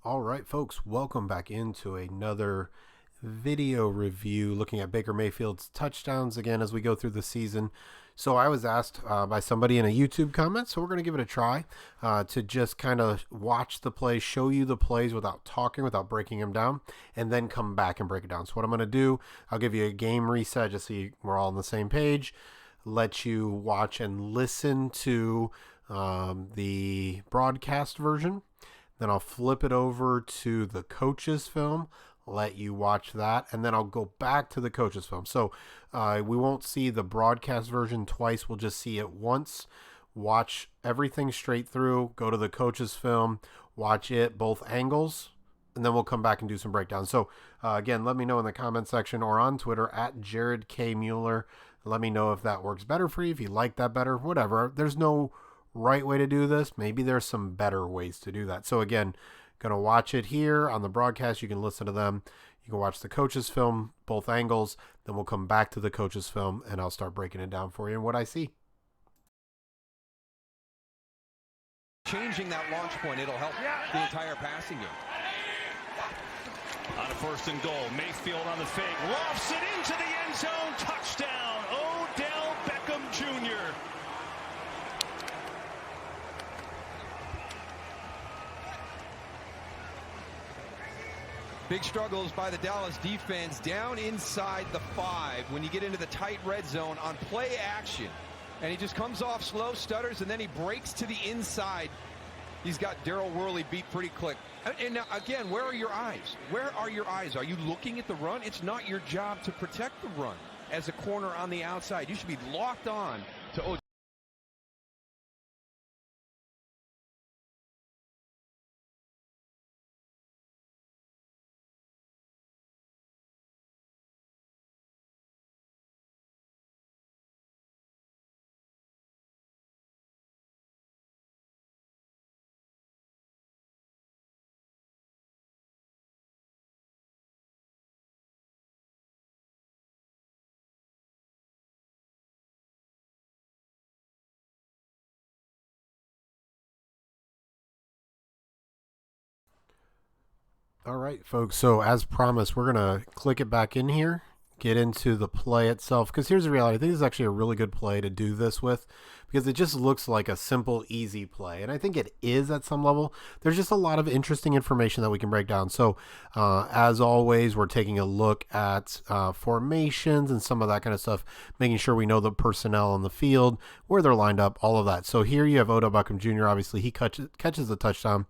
All right, folks, welcome back into another video review looking at Baker Mayfield's touchdowns again as we go through the season. So I was asked by somebody in a YouTube comment, so we're going to give it a try to just kind of watch the plays, show you the plays without talking, without breaking them down, and then come back and break it down. So what I'm going to do, I'll give you a game reset just so we're all on the same page, let you watch and listen to the broadcast version. Then I'll flip it over to the coach's film, let you watch that, and then I'll go back to the coach's film. So we won't see the broadcast version twice. We'll just see it once. Watch everything straight through, go to the coach's film, watch it, both angles, and then we'll come back and do some breakdowns. So again, let me know in the comment section or on Twitter at Jared K. Mueller. Let me know if that works better for you, if you like that better, whatever. There's no right way to do this. Maybe there's some better ways to do that. So again, gonna watch it here on the broadcast. You can listen to them. You can watch the coach's film, both angles. Then we'll come back to the coach's film and I'll start breaking it down for you and what I see. Changing that launch point, it'll help the entire passing game. On a 1st and goal, Mayfield on the fake, lofts it into the end zone, touchdown, Odell Beckham Jr. Big struggles by the Dallas defense down inside the 5 when you get into the tight red zone on play action. And he just comes off slow, stutters, and then he breaks to the inside. He's got Daryl Worley beat pretty quick. And now, again, where are your eyes? Where are your eyes? Are you looking at the run? It's not your job to protect the run as a corner on the outside. You should be locked on to Odell. All right, folks. So as promised, we're going to click it back in here, get into the play itself. Because here's the reality. I think this is actually a really good play to do this with because it just looks like a simple, easy play. And I think it is at some level. There's just a lot of interesting information that we can break down. So as always, we're taking a look at formations and some of that kind of stuff, making sure we know the personnel on the field, where they're lined up, all of that. So here you have Odell Beckham Jr. Obviously, he catches the touchdown.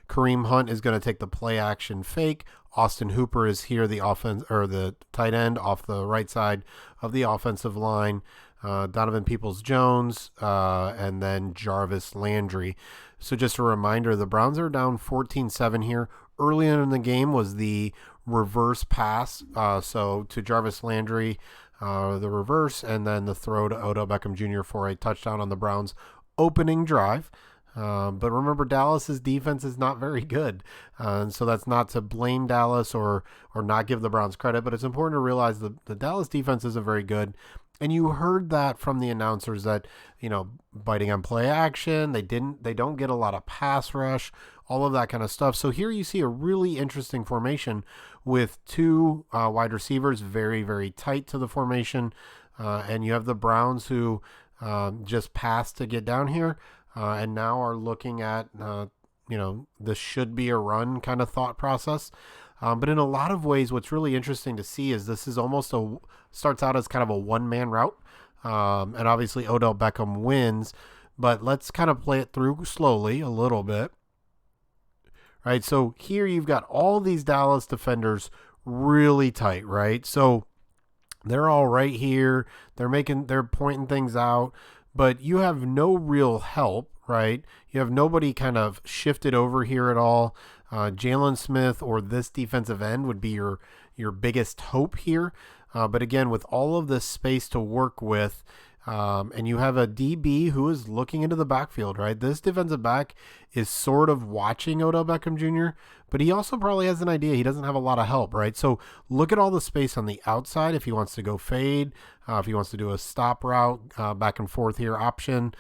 Kareem Hunt is going to take the play action fake. Austin Hooper is here, the offense or the tight end off the right side of the offensive line. Donovan Peoples-Jones, and then Jarvis Landry. So just a reminder, the Browns are down 14-7 here. Early in the game was the reverse pass. So to Jarvis Landry, the reverse, and then the throw to Odell Beckham Jr. for a touchdown on the Browns' opening drive. But remember, Dallas's defense is not very good. And so that's not to blame Dallas or not give the Browns credit, but it's important to realize the Dallas defense isn't very good. And you heard that from the announcers that, biting on play action, they don't get a lot of pass rush, all of that kind of stuff. So here you see a really interesting formation with two wide receivers very, very tight to the formation. And you have the Browns who just passed to get down here. And now are looking at, this should be a run kind of thought process. But in a lot of ways, what's really interesting to see is this is almost starts out as kind of a one-man route. And obviously Odell Beckham wins, but let's kind of play it through slowly a little bit. Right. So here you've got all these Dallas defenders really tight, right? So they're all right here. They're pointing things out. But you have no real help, right? You have nobody kind of shifted over here at all. Jalen Smith or this defensive end would be your biggest hope here. But again, with all of this space to work with, and you have a DB who is looking into the backfield, right? This defensive back is sort of watching Odell Beckham Jr., but he also probably has an idea. He doesn't have a lot of help, right? So look at all the space on the outside if he wants to go fade, if he wants to do a stop route, back and forth here option,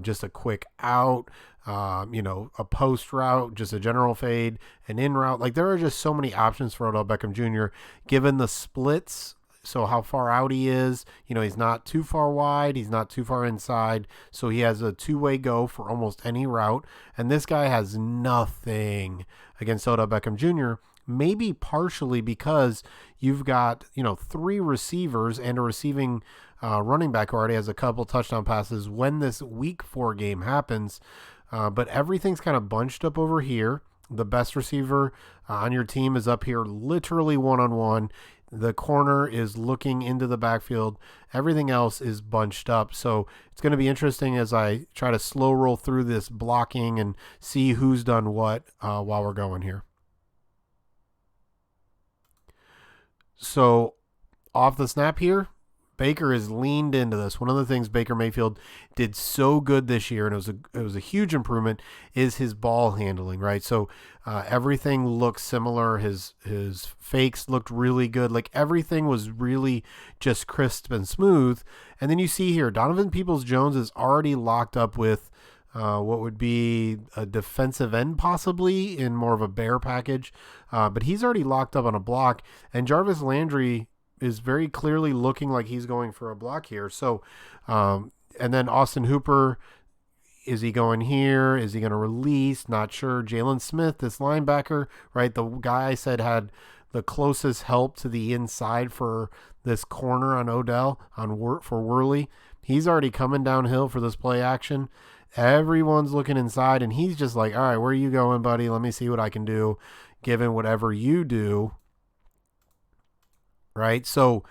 just a quick out. a post route, just a general fade, an in route. Like there are just so many options for Odell Beckham Jr. given the splits. So how far out he is, he's not too far wide, he's not too far inside. So he has a two-way go for almost any route. And this guy has nothing against Odell Beckham Jr., maybe partially because you've got, 3 receivers and a receiving running back who already has a couple touchdown passes when this week 4 game happens. But everything's kind of bunched up over here. The best receiver on your team is up here literally one-on-one. The corner is looking into the backfield. Everything else is bunched up. So it's going to be interesting as I try to slow roll through this blocking and see who's done what while we're going here. So off the snap here, Baker has leaned into this. One of the things Baker Mayfield did so good this year, and it was a huge improvement, is his ball handling, right? So everything looks similar. His fakes looked really good. Like everything was really just crisp and smooth. And then you see here, Donovan Peoples-Jones is already locked up with what would be a defensive end possibly in more of a bear package. But he's already locked up on a block. And Jarvis Landry is very clearly looking like he's going for a block here. So, and then Austin Hooper, is he going here? Is he going to release? Not sure. Jalen Smith, this linebacker, right? The guy I said had the closest help to the inside for this corner on Odell for Worley. He's already coming downhill for this play action. Everyone's looking inside, and he's just like, all right, where are you going, buddy? Let me see what I can do, given whatever you do. Right? So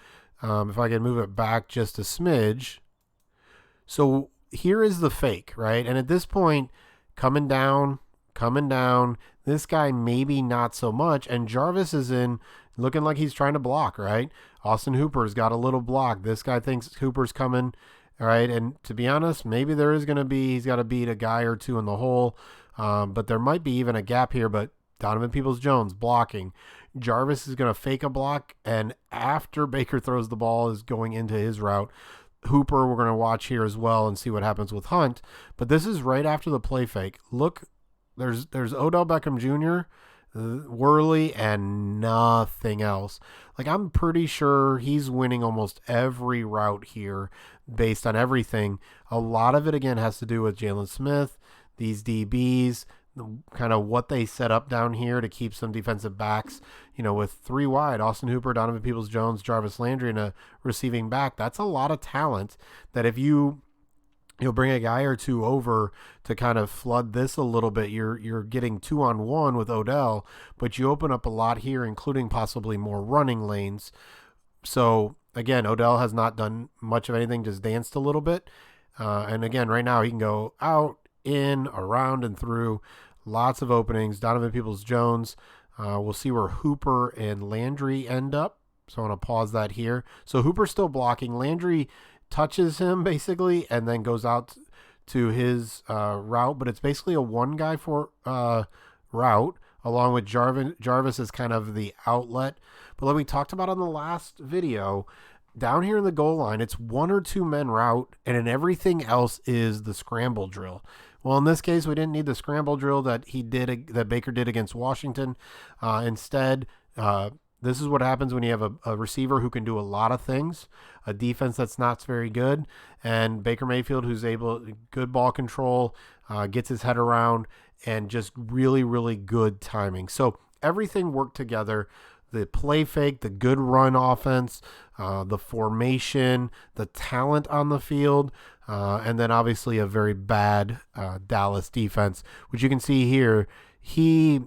if I can move it back just a smidge. So here is the fake, right? And at this point, coming down, this guy maybe not so much. And Jarvis is in looking like he's trying to block, right? Austin Hooper's got a little block. This guy thinks Hooper's coming, right? And to be honest, maybe there is going to be, he's got to beat a guy or two in the hole. But there might be even a gap here, but Donovan Peoples-Jones blocking. Jarvis is going to fake a block, and after Baker throws the ball is going into his route. Hooper we're going to watch here as well and see what happens with Hunt. But this is right after the play fake. Look, there's Odell Beckham Jr., Worley, and nothing else. Like I'm pretty sure he's winning almost every route here based on everything. A lot of it, again, has to do with Jalen Smith, these DBs, kind of what they set up down here to keep some defensive backs, with 3 wide, Austin Hooper, Donovan Peoples-Jones, Jarvis Landry, and a receiving back. That's a lot of talent that if you'll bring a guy or two over to kind of flood this a little bit, you're getting 2-on-1 with Odell, but you open up a lot here, including possibly more running lanes. So again, Odell has not done much of anything, just danced a little bit. And again, right now he can go out, in, around, and through. Lots of openings. Donovan Peoples-Jones. We'll see where Hooper and Landry end up. So I want to pause that here. So Hooper's still blocking. Landry touches him basically and then goes out to his route. But it's basically a one-guy for route along with Jarvis is kind of the outlet. But like we talked about on the last video, down here in the goal line, it's 1 or 2 men route, and in everything else is the scramble drill. Well, in this case, we didn't need the scramble drill that Baker did against Washington. Instead, this is what happens when you have a receiver who can do a lot of things, a defense that's not very good, and Baker Mayfield, who's good ball control, gets his head around, and just really, really good timing. So everything worked together. The play fake, the good run offense, the formation, the talent on the field, and then obviously a very bad Dallas defense, which you can see here. He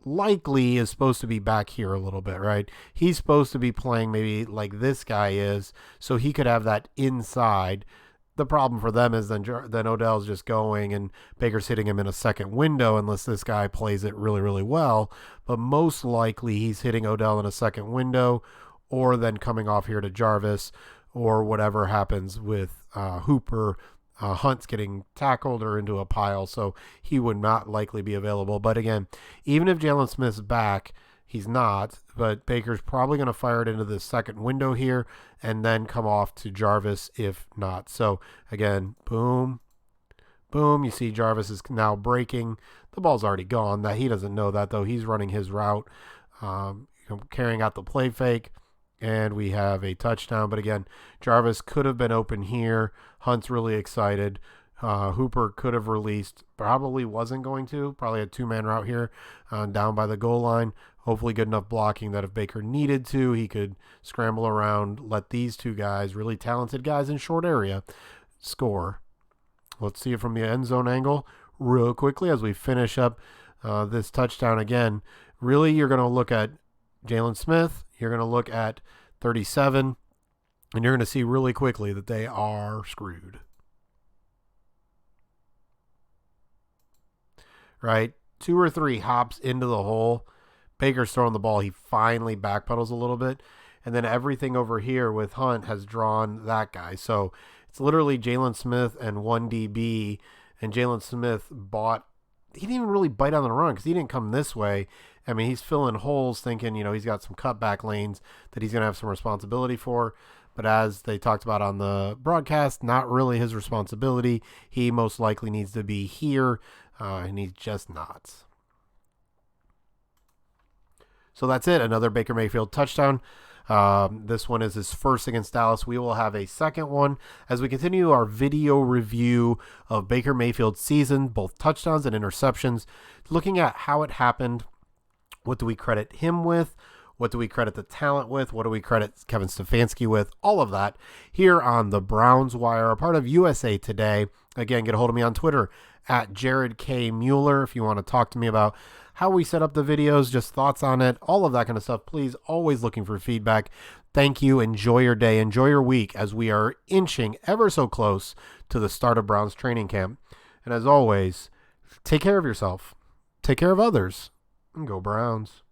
likely is supposed to be back here a little bit, right? He's supposed to be playing maybe like this guy is, so he could have that inside. The problem for them is then Odell's just going and Baker's hitting him in a second window unless this guy plays it really, really well. But most likely he's hitting Odell in a second window or then coming off here to Jarvis or whatever happens with Hooper. Hunt's getting tackled or into a pile, so he would not likely be available. But again, even if Jalen Smith's back, he's not, but Baker's probably going to fire it into the second window here and then come off to Jarvis if not. So again, boom, Boom, you see Jarvis is now breaking. The ball's already gone. That he doesn't know that, though. He's running his route, carrying out the play fake, and we have a touchdown. But again, Jarvis could have been open here. Hunt's really excited. Hooper could have released, probably wasn't going to. Probably a two-man route here down by the goal line. Hopefully good enough blocking that if Baker needed to, he could scramble around, let these two guys, really talented guys in short area, score. Let's see it from the end zone angle real quickly as we finish up this touchdown again. Really, you're going to look at Jalen Smith. You're going to look at 37, and you're going to see really quickly that they are screwed. Right? 2 or 3 hops into the hole. Baker's throwing the ball. He finally backpedals a little bit. And then everything over here with Hunt has drawn that guy. So it's literally Jalen Smith and 1 DB. And Jalen Smith he didn't even really bite on the run because he didn't come this way. I mean, he's filling holes thinking, he's got some cutback lanes that he's going to have some responsibility for. But as they talked about on the broadcast, not really his responsibility. He most likely needs to be here, and he's just not. So that's it. Another Baker Mayfield touchdown. This one is his first against Dallas. We will have a second one as we continue our video review of Baker Mayfield's season, both touchdowns and interceptions, looking at how it happened. What do we credit him with? What do we credit the talent with? What do we credit Kevin Stefanski with? All of that here on the Browns Wire, a part of USA Today. Again, get a hold of me on Twitter at Jared K. Mueller if you want to talk to me about how we set up the videos, just thoughts on it, all of that kind of stuff. Please, always looking for feedback. Thank you. Enjoy your day. Enjoy your week as we are inching ever so close to the start of Browns training camp. And as always, take care of yourself. Take care of others. And go Browns.